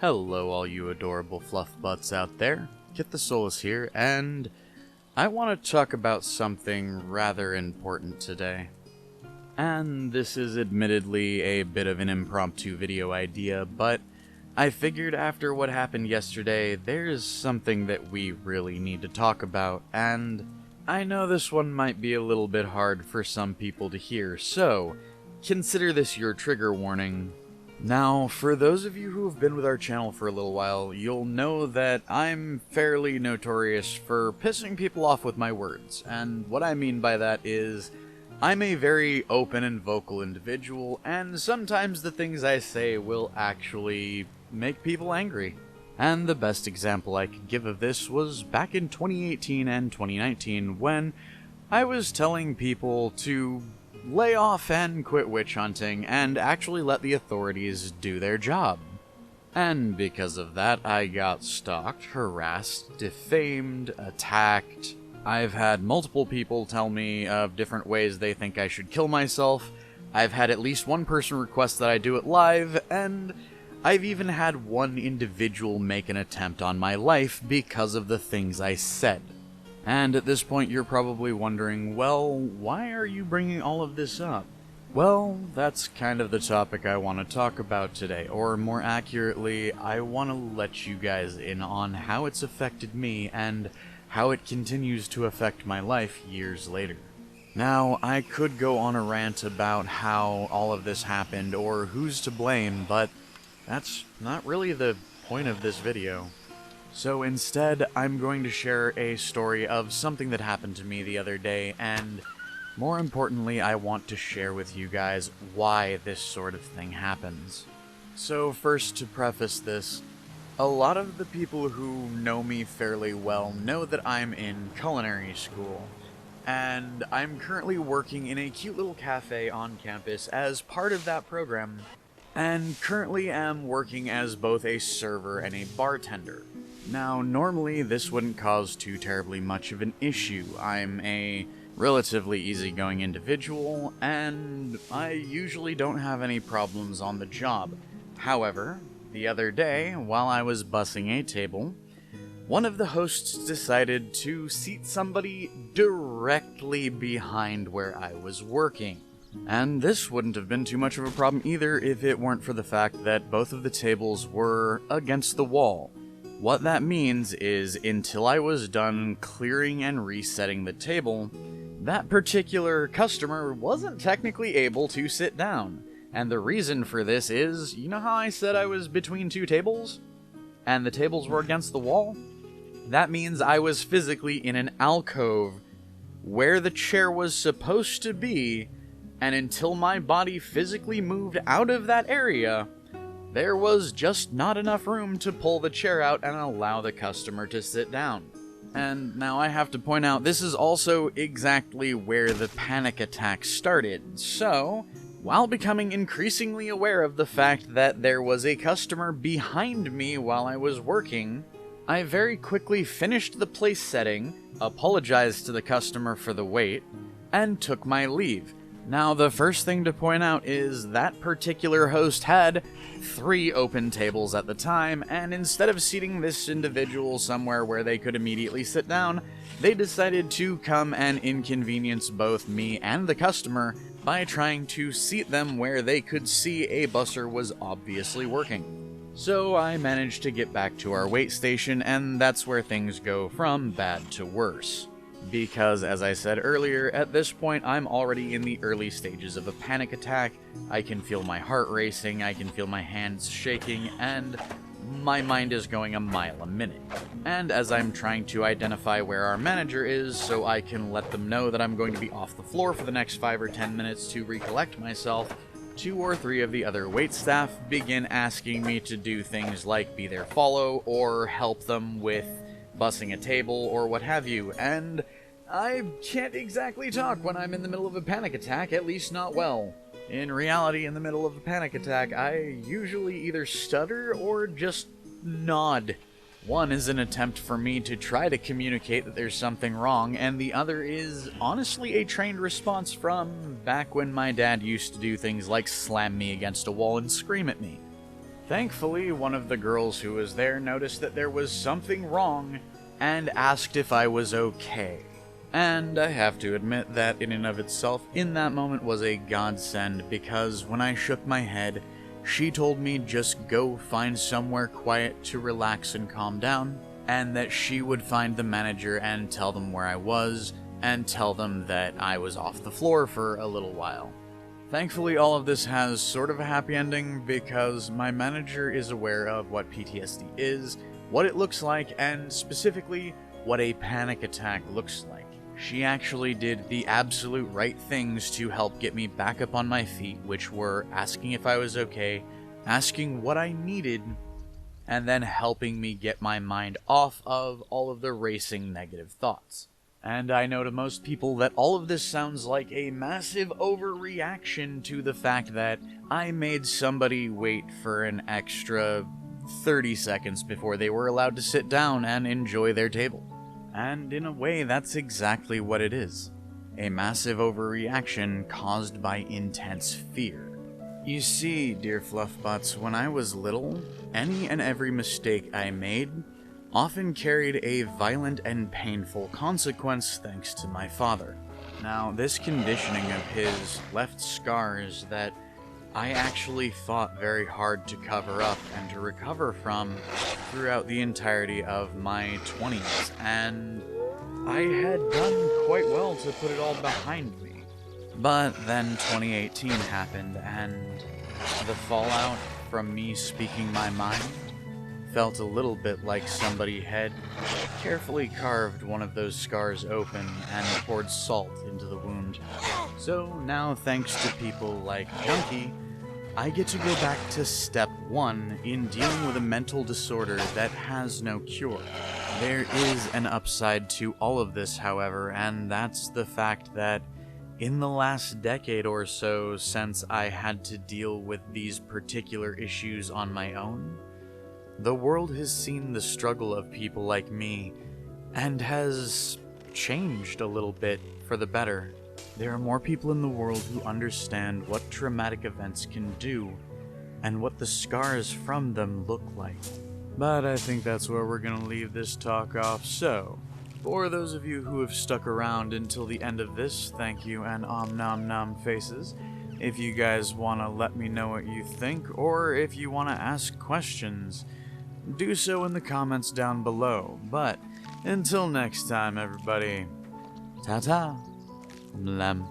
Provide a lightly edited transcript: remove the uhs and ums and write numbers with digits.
Hello all you adorable fluff butts out there, Kitthesoulless here, and I want to talk about something rather important today. And this is admittedly a bit of an impromptu video idea, but I figured after what happened yesterday, there's something that we really need to talk about, and I know this one might be a little bit hard for some people to hear, so consider this your trigger warning. Now, for those of you who have been with our channel for a little while, you'll know that I'm fairly notorious for pissing people off with my words, and what I mean by that is, I'm a very open and vocal individual, and sometimes the things I say will actually make people angry. And the best example I could give of this was back in 2018 and 2019, when I was telling people to lay off and quit witch hunting and actually let the authorities do their job. And because of that, I got stalked, harassed, defamed, attacked. I've had multiple people tell me of different ways they think I should kill myself. I've had at least one person request that I do it live, and I've even had one individual make an attempt on my life because of the things I said. And at this point you're probably wondering, well, why are you bringing all of this up? Well, that's kind of the topic I want to talk about today, or more accurately, I want to let you guys in on how it's affected me and how it continues to affect my life years later. Now, I could go on a rant about how all of this happened or who's to blame, but that's not really the point of this video. So instead, I'm going to share a story of something that happened to me the other day, and more importantly, I want to share with you guys why this sort of thing happens. So first, to preface this, a lot of the people who know me fairly well know that I'm in culinary school, and I'm currently working in a cute little cafe on campus as part of that program, and currently am working as both a server and a bartender. Now, normally this wouldn't cause too terribly much of an issue. I'm a relatively easygoing individual, and I usually don't have any problems on the job. However, the other day, while I was bussing a table, one of the hosts decided to seat somebody directly behind where I was working. And this wouldn't have been too much of a problem either if it weren't for the fact that both of the tables were against the wall. What that means is, until I was done clearing and resetting the table, that particular customer wasn't technically able to sit down. And the reason for this is, you know how I said I was between two tables? And the tables were against the wall? That means I was physically in an alcove where the chair was supposed to be, and until my body physically moved out of that area, there was just not enough room to pull the chair out and allow the customer to sit down. And now I have to point out, this is also exactly where the panic attack started. So, while becoming increasingly aware of the fact that there was a customer behind me while I was working, I very quickly finished the place setting, apologized to the customer for the wait, and took my leave. Now, the first thing to point out is that particular host had 3 open tables at the time, and instead of seating this individual somewhere where they could immediately sit down, they decided to come and inconvenience both me and the customer by trying to seat them where they could see a busser was obviously working. So I managed to get back to our wait station, and that's where things go from bad to worse. Because, as I said earlier, at this point I'm already in the early stages of a panic attack. I can feel my heart racing, I can feel my hands shaking, and my mind is going a mile a minute. And as I'm trying to identify where our manager is so I can let them know that I'm going to be off the floor for the next 5 or 10 minutes to recollect myself, 2 or 3 of the other waitstaff begin asking me to do things like be their follow or help them with bussing a table or what have you, and I can't exactly talk when I'm in the middle of a panic attack, at least not well. In reality, in the middle of a panic attack, I usually either stutter or just nod. One is an attempt for me to try to communicate that there's something wrong, and the other is honestly a trained response from back when my dad used to do things like slam me against a wall and scream at me. Thankfully, one of the girls who was there noticed that there was something wrong and asked if I was okay. And I have to admit that in and of itself, in that moment was a godsend, because when I shook my head, she told me just go find somewhere quiet to relax and calm down, and that she would find the manager and tell them where I was, and tell them that I was off the floor for a little while. Thankfully, all of this has sort of a happy ending, because my manager is aware of what PTSD is, what it looks like, and specifically, what a panic attack looks like. She actually did the absolute right things to help get me back up on my feet, which were asking if I was okay, asking what I needed, and then helping me get my mind off of all of the racing negative thoughts. And I know to most people that all of this sounds like a massive overreaction to the fact that I made somebody wait for an extra 30 seconds before they were allowed to sit down and enjoy their table. And in a way, that's exactly what it is. A massive overreaction caused by intense fear. You see, dear Fluffbutts, when I was little, any and every mistake I made often carried a violent and painful consequence thanks to my father. Now, this conditioning of his left scars that I actually fought very hard to cover up and to recover from throughout the entirety of my 20s, and I had done quite well to put it all behind me. But then 2018 happened, and the fallout from me speaking my mind felt a little bit like somebody had carefully carved one of those scars open and poured salt into the wound. So now, thanks to people like Junkie, I get to go back to step 1 in dealing with a mental disorder that has no cure. There is an upside to all of this, however, and that's the fact that in the last decade or so since I had to deal with these particular issues on my own, the world has seen the struggle of people like me and has changed a little bit for the better. There are more people in the world who understand what traumatic events can do and what the scars from them look like. But I think that's where we're gonna leave this talk off, so for those of you who have stuck around until the end of this, thank you and nom nom faces. If you guys want to let me know what you think, or if you want to ask questions, do so in the comments down below. But until next time, everybody, ta-ta, blam.